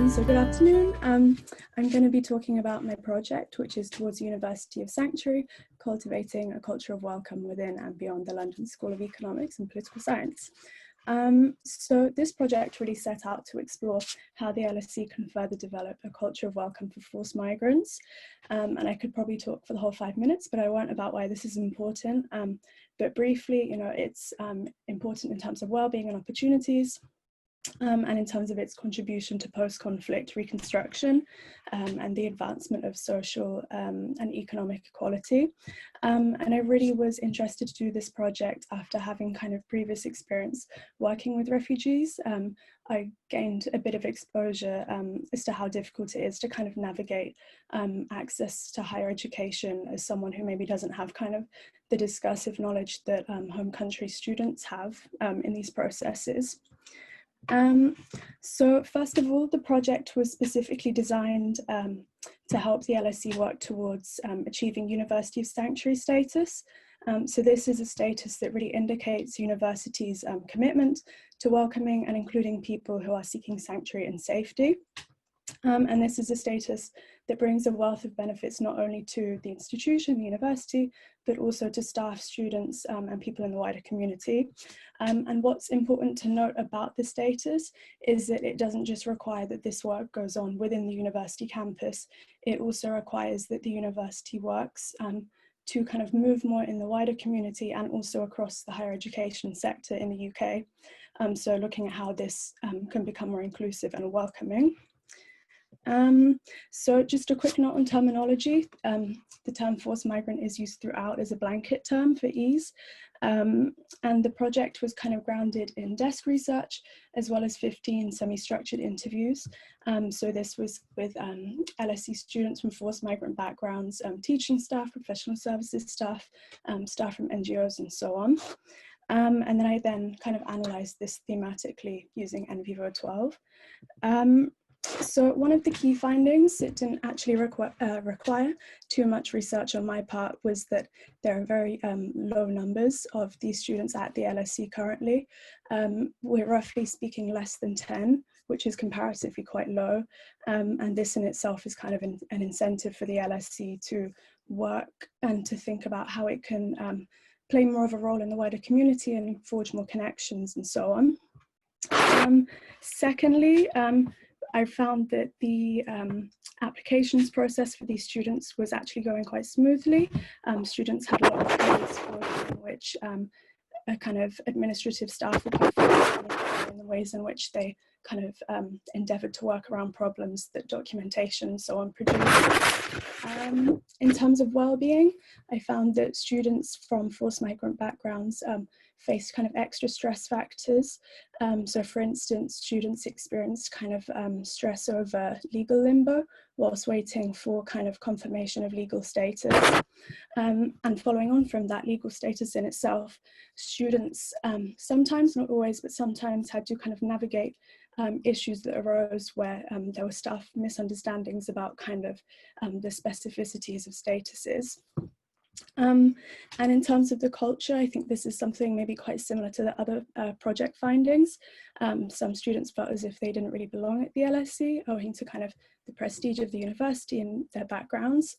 So good afternoon. I'm going to be talking about my project, which is towards the University of Sanctuary, cultivating a culture of welcome within and beyond the London School of Economics and Political Science. So this project really set out to explore how the LSE can further develop a culture of welcome for forced migrants. And I could probably talk for the whole 5 minutes, but I won't about why this is important. But briefly, it's important in terms of well-being and opportunities, and in terms of its contribution to post-conflict reconstruction and the advancement of social and economic equality. And I really was interested to do this project after having kind of previous experience working with refugees. I gained a bit of exposure as to how difficult it is to kind of navigate access to higher education as someone who maybe doesn't have kind of the discursive knowledge that home country students have in these processes. So first of all, the project was specifically designed to help the LSE work towards achieving University of Sanctuary status. So this is a status that really indicates universities' commitment to welcoming and including people who are seeking sanctuary and safety. And this is a status that brings a wealth of benefits not only to the institution, the university, but also to staff, students, and people in the wider community. And what's important to note about the status is that it doesn't just require that this work goes on within the university campus, it also requires that the university works to kind of move more in the wider community and also across the higher education sector in the UK. So looking at how this can become more inclusive and welcoming. So just a quick note on terminology. The term forced migrant is used throughout as a blanket term for ease. And the project was kind of grounded in desk research, as well as 15 semi-structured interviews. So this was with LSE students from forced migrant backgrounds, teaching staff, professional services staff, staff from NGOs and so on. And then I kind of analysed this thematically using NVivo 12. So one of the key findings that didn't actually require too much research on my part was that there are very low numbers of these students at the LSE currently. We're roughly speaking less than 10, which is comparatively quite low. And this in itself is kind of an incentive for the LSE to work and to think about how it can play more of a role in the wider community and forge more connections and so on. Secondly, I found that the applications process for these students was actually going quite smoothly. Students had a lot of periods in which a kind of administrative staff would be focused in the ways in which they kind of endeavoured to work around problems that documentation and so on produced. In terms of well-being, I found that students from forced migrant backgrounds faced kind of extra stress factors. So for instance, students experienced kind of stress over legal limbo whilst waiting for kind of confirmation of legal status. And following on from that legal status in itself, students sometimes, not always, but sometimes had to kind of navigate issues that arose where there were staff misunderstandings about kind of the specificities of statuses. And in terms of the culture, I think this is something maybe quite similar to the other project findings. Some students felt as if they didn't really belong at the LSE, owing to kind of the prestige of the university and their backgrounds.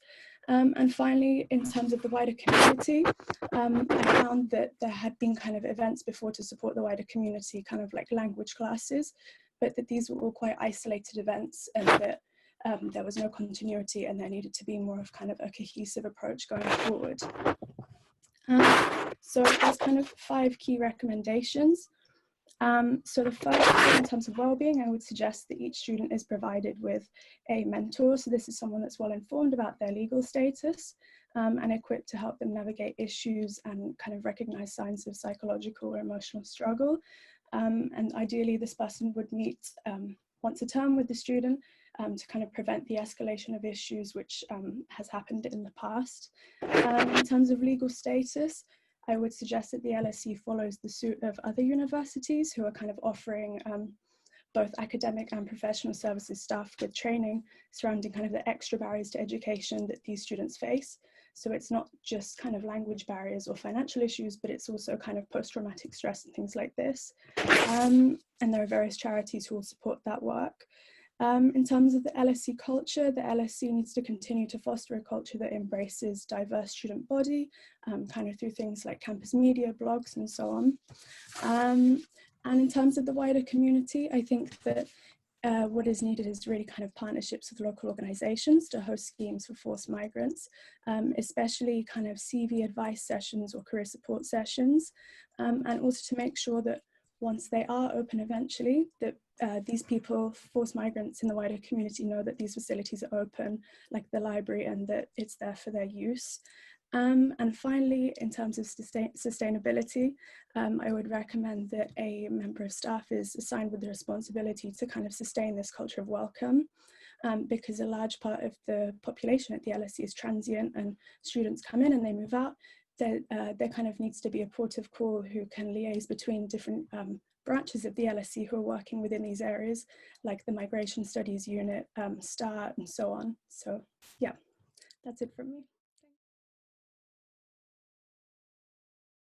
And finally, in terms of the wider community, I found that there had been kind of events before to support the wider community, kind of like language classes, but that these were all quite isolated events and that there was no continuity and there needed to be more of kind of a cohesive approach going forward. So there's kind of 5 key recommendations. So the first, in terms of well-being, I would suggest that each student is provided with a mentor. So this is someone that's well informed about their legal status and equipped to help them navigate issues and kind of recognize signs of psychological or emotional struggle. And ideally, this person would meet once a term with the student to kind of prevent the escalation of issues which has happened in the past. In terms of legal status, I would suggest that the LSE follows the suit of other universities who are kind of offering both academic and professional services staff with training surrounding kind of the extra barriers to education that these students face. So it's not just kind of language barriers or financial issues, but it's also kind of post-traumatic stress and things like this. And there are various charities who will support that work. In terms of the LSE culture, the LSE needs to continue to foster a culture that embraces diverse student body, kind of through things like campus media, blogs, and so on. And in terms of the wider community, I think that what is needed is really kind of partnerships with local organizations to host schemes for forced migrants, especially kind of CV advice sessions or career support sessions, and also to make sure that once they are open eventually, that these people, forced migrants in the wider community, know that these facilities are open, like the library, and that it's there for their use. And finally, in terms of sustainability, I would recommend that a member of staff is assigned with the responsibility to kind of sustain this culture of welcome, because a large part of the population at the LSE is transient, and students come in and they move out. There kind of needs to be a port of call who can liaise between different branches of the LSE who are working within these areas, like the Migration Studies Unit, STAR, and so on. So yeah, that's it from me.